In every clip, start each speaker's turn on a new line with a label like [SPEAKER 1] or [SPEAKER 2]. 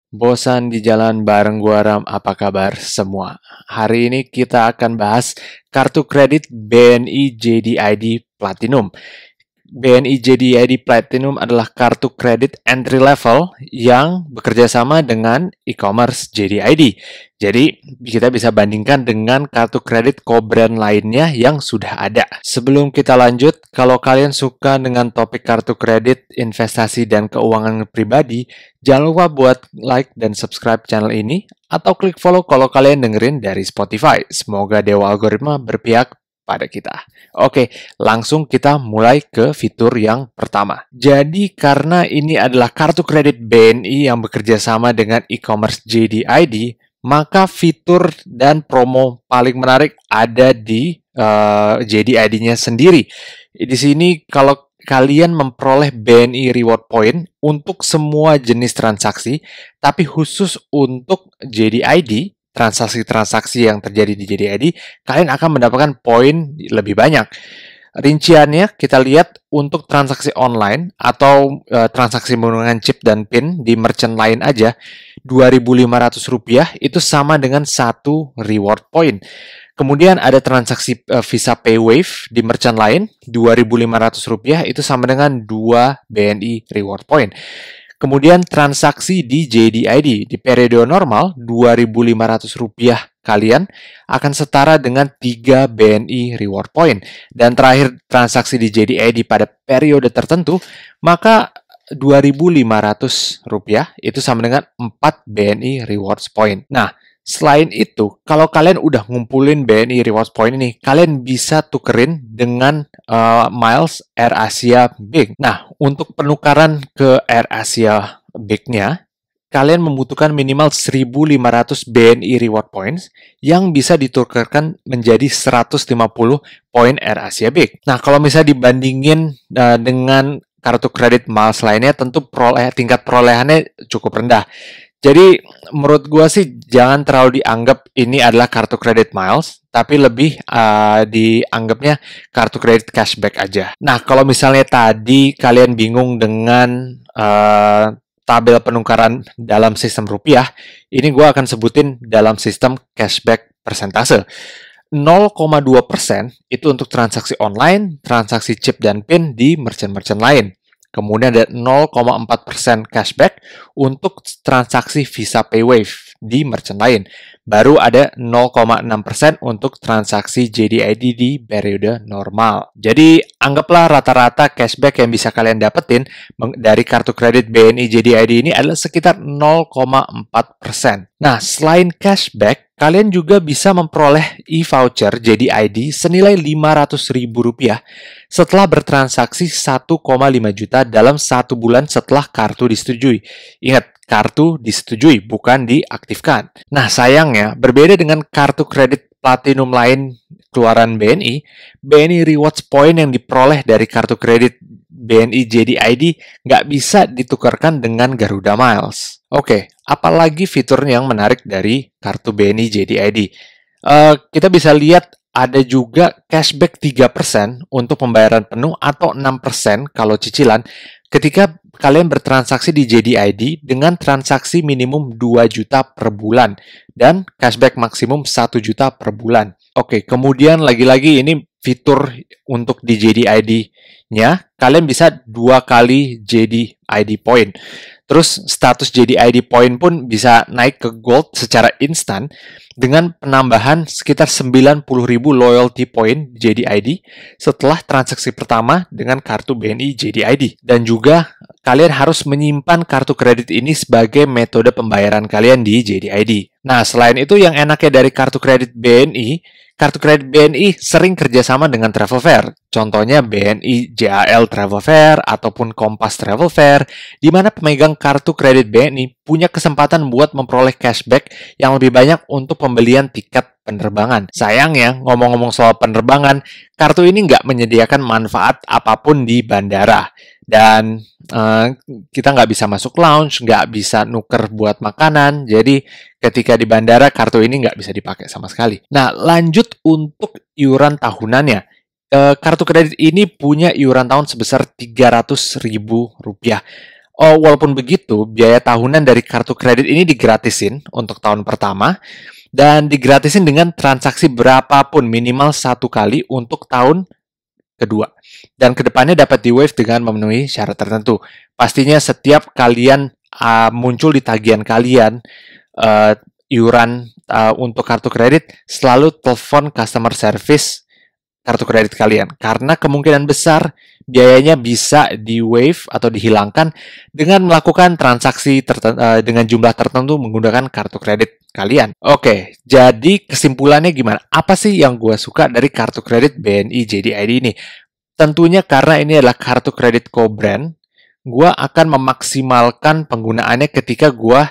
[SPEAKER 1] Bosan di jalan bareng gua Ram, apa kabar semua? Hari ini kita akan bahas kartu kredit BNI JDID Platinum. BNI JDID Platinum adalah kartu kredit entry level yang bekerja sama dengan e-commerce JDID. Jadi, kita bisa bandingkan dengan kartu kredit co-brand lainnya yang sudah ada. Sebelum kita lanjut, kalau kalian suka dengan topik kartu kredit, investasi, dan keuangan pribadi, jangan lupa buat like dan subscribe channel ini, atau klik follow kalau kalian dengerin dari Spotify. Semoga Dewa Algoritma berpihak pada kita. Oke, langsung kita mulai ke fitur yang pertama. Jadi karena ini adalah kartu kredit BNI yang bekerja sama dengan e-commerce JDID, maka fitur dan promo paling menarik ada di JDID-nya sendiri. Di sini kalau kalian memperoleh BNI Reward Point untuk semua jenis transaksi, tapi khusus untuk JDID, transaksi-transaksi yang terjadi di JDID, kalian akan mendapatkan poin lebih banyak. Rinciannya kita lihat untuk transaksi online atau transaksi menggunakan chip dan PIN di merchant lain aja, Rp2.500 itu sama dengan 1 reward point. Kemudian ada transaksi Visa PayWave di merchant lain, Rp2.500 itu sama dengan 2 BNI reward point. Kemudian transaksi di JDID di periode normal Rp2.500 kalian akan setara dengan 3 BNI reward point. Dan terakhir transaksi di JDID pada periode tertentu, maka Rp2.500 itu sama dengan 4 BNI rewards point. Nah, selain itu, kalau kalian udah ngumpulin BNI Rewards Point ini, kalian bisa tukerin dengan miles AirAsia Big. Nah, untuk penukaran ke AirAsia Big-nya, kalian membutuhkan minimal 1.500 BNI Reward Points yang bisa ditukarkan menjadi 150 poin AirAsia Big. Nah, kalau misalnya dibandingin dengan kartu kredit miles lainnya, tentu tingkat perolehannya cukup rendah. Jadi menurut gue sih jangan terlalu dianggap ini adalah kartu kredit miles, tapi lebih dianggapnya kartu kredit cashback aja. Nah, kalau misalnya tadi kalian bingung dengan tabel penukaran dalam sistem rupiah, ini gue akan sebutin dalam sistem cashback persentase. 0,2% itu untuk transaksi online, transaksi chip dan PIN di merchant-merchant lain. Kemudian ada 0,4% cashback untuk transaksi Visa PayWave di merchant lain. Baru ada 0,6% untuk transaksi JDID di periode normal. Jadi anggaplah rata-rata cashback yang bisa kalian dapetin dari kartu kredit BNI JDID ini adalah sekitar 0,4%. Nah, selain cashback, kalian juga bisa memperoleh e-voucher JDID senilai Rp500.000 setelah bertransaksi 1,5 juta dalam 1 bulan setelah kartu disetujui. Ingat, kartu disetujui, bukan diaktifkan. Nah, sayangnya, berbeda dengan kartu kredit platinum lain keluaran BNI, BNI Rewards Point yang diperoleh dari kartu kredit BNI JDID nggak bisa ditukarkan dengan Garuda Miles. Oke, apalagi fitur yang menarik dari kartu BNI JDID? Kita bisa lihat ada juga cashback 3% untuk pembayaran penuh atau 6% kalau cicilan ketika kalian bertransaksi di JDID dengan transaksi minimum 2 juta per bulan dan cashback maksimum 1 juta per bulan. Oke, kemudian lagi-lagi ini fitur untuk di JDID-nya, kalian bisa 2 kali JDID point. Terus status JDID point pun bisa naik ke gold secara instan dengan penambahan sekitar 90.000 loyalty point JDID setelah transaksi pertama dengan kartu BNI JDID. Dan juga kalian harus menyimpan kartu kredit ini sebagai metode pembayaran kalian di JDID. Nah, selain itu yang enaknya dari kartu kredit BNI sering kerjasama dengan travel fair. Contohnya BNI JAL Travel Fair ataupun Kompas Travel Fair, di mana pemegang kartu kredit BNI punya kesempatan buat memperoleh cashback yang lebih banyak untuk pembelian tiket penerbangan. Sayangnya, ngomong-ngomong soal penerbangan, kartu ini nggak menyediakan manfaat apapun di bandara. Dan kita nggak bisa masuk lounge, nggak bisa nuker buat makanan. Jadi ketika di bandara, kartu ini nggak bisa dipakai sama sekali. Nah, lanjut untuk iuran tahunannya. Kartu kredit ini punya iuran tahun sebesar Rp300.000. Oh, walaupun begitu, biaya tahunan dari kartu kredit ini digratisin untuk tahun pertama dan digratisin dengan transaksi berapapun minimal 1 kali untuk tahun kedua. Dan kedepannya dapat di-waive dengan memenuhi syarat tertentu. Pastinya setiap kalian muncul di tagihan kalian iuran untuk kartu kredit, selalu telepon customer service kartu kredit kalian. Karena kemungkinan besar biayanya bisa di-waive atau dihilangkan dengan melakukan transaksi dengan jumlah tertentu menggunakan kartu kredit kalian. Oke, jadi kesimpulannya gimana? Apa sih yang gue suka dari kartu kredit BNI JDID ini? Tentunya karena ini adalah kartu kredit co-brand, gue akan memaksimalkan penggunaannya ketika gue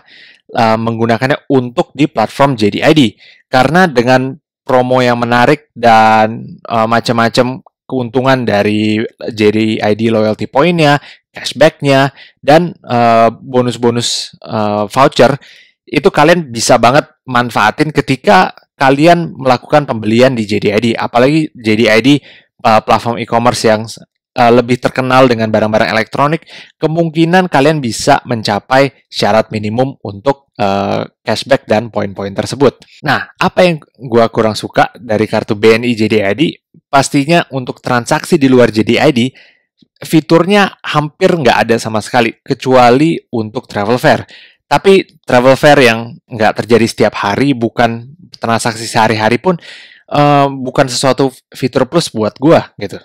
[SPEAKER 1] menggunakannya untuk di platform JDID. Karena dengan promo yang menarik dan macam-macam keuntungan dari JDID loyalty point-nya, cashback-nya, dan bonus-bonus voucher, itu kalian bisa banget manfaatin ketika kalian melakukan pembelian di JDID. Apalagi JDID platform e-commerce yang lebih terkenal dengan barang-barang elektronik, kemungkinan kalian bisa mencapai syarat minimum untuk cashback dan poin-poin tersebut. Nah, apa yang gue kurang suka dari kartu BNI JDID? Pastinya untuk transaksi di luar JDID, fiturnya hampir nggak ada sama sekali, kecuali untuk travel fair. Tapi travel fair yang nggak terjadi setiap hari, bukan transaksi sehari-hari pun, bukan sesuatu fitur plus buat gue gitu.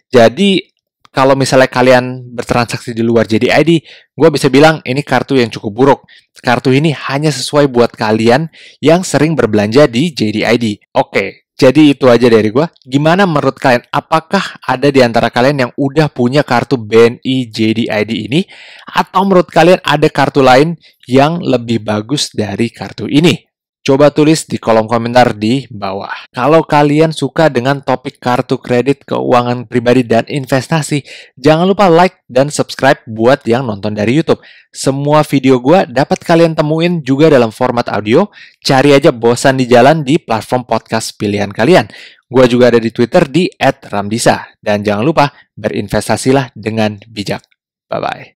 [SPEAKER 1] Jadi kalau misalnya kalian bertransaksi di luar JDID, gue bisa bilang ini kartu yang cukup buruk. Kartu ini hanya sesuai buat kalian yang sering berbelanja di JDID. Oke, jadi itu aja dari gue. Gimana menurut kalian? Apakah ada di antara kalian yang udah punya kartu BNI JDID ini? Atau menurut kalian ada kartu lain yang lebih bagus dari kartu ini? Coba tulis di kolom komentar di bawah. Kalau kalian suka dengan topik kartu kredit, keuangan pribadi, dan investasi, jangan lupa like dan subscribe buat yang nonton dari YouTube. Semua video gue dapat kalian temuin juga dalam format audio. Cari aja Bosan di Jalan di platform podcast pilihan kalian. Gue juga ada di Twitter di @ramdisa. Dan jangan lupa berinvestasilah dengan bijak. Bye-bye.